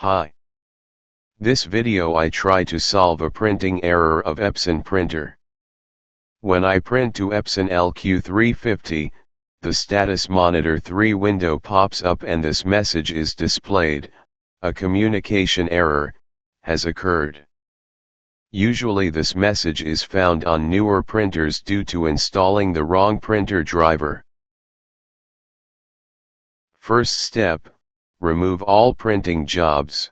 Hi. This video I try to solve a printing error of Epson printer. When I print to Epson LQ-350, the status monitor 3 window pops up and this message is displayed: a communication error has occurred. Usually this message is found on newer printers due to installing the wrong printer driver. First step, remove all printing jobs.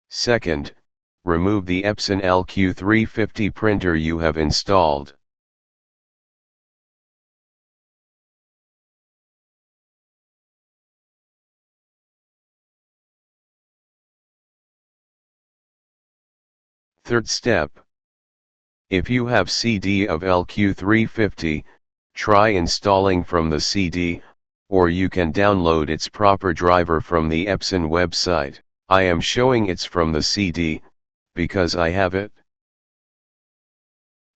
Second, remove the Epson LQ-350 printer you have installed. Third step. If you have CD of LQ-350, try installing from the CD, or you can download its proper driver from the Epson website. I am showing it's from the CD, because I have it.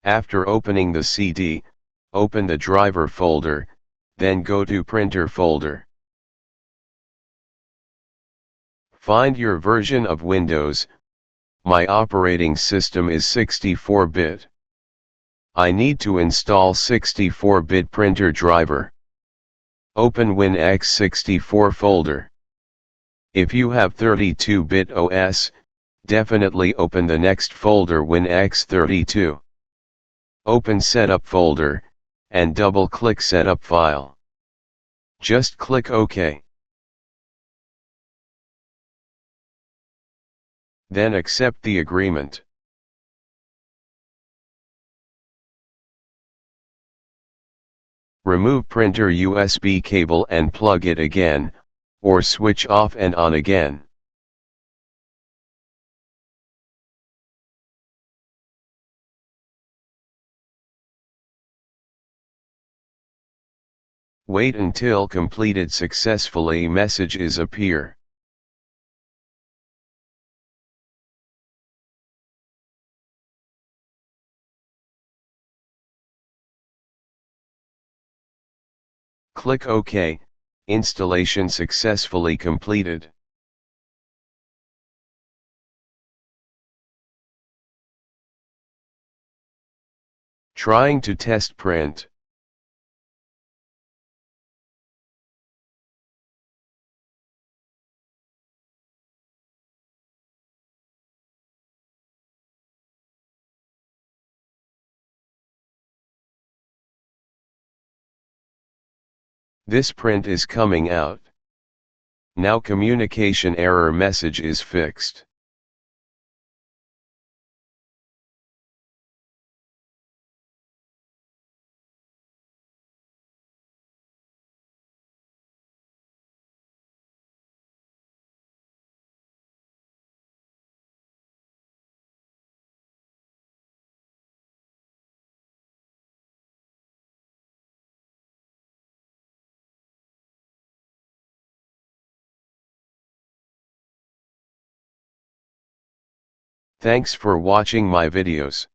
After opening the CD, open the driver folder, then go to printer folder. Find your version of Windows. My operating system is 64-bit. I need to install 64-bit printer driver. Open Win-x64 folder. If you have 32-bit OS, definitely open the next folder Win-x32. Open Setup folder, and double-click Setup file. Just click OK. Then accept the agreement. Remove printer USB cable and plug it again, or switch off and on again. Wait until completed successfully messages appear. Click OK, installation successfully completed. Trying to test print. This print is coming out. Now communication error message is fixed. Thanks for watching my videos.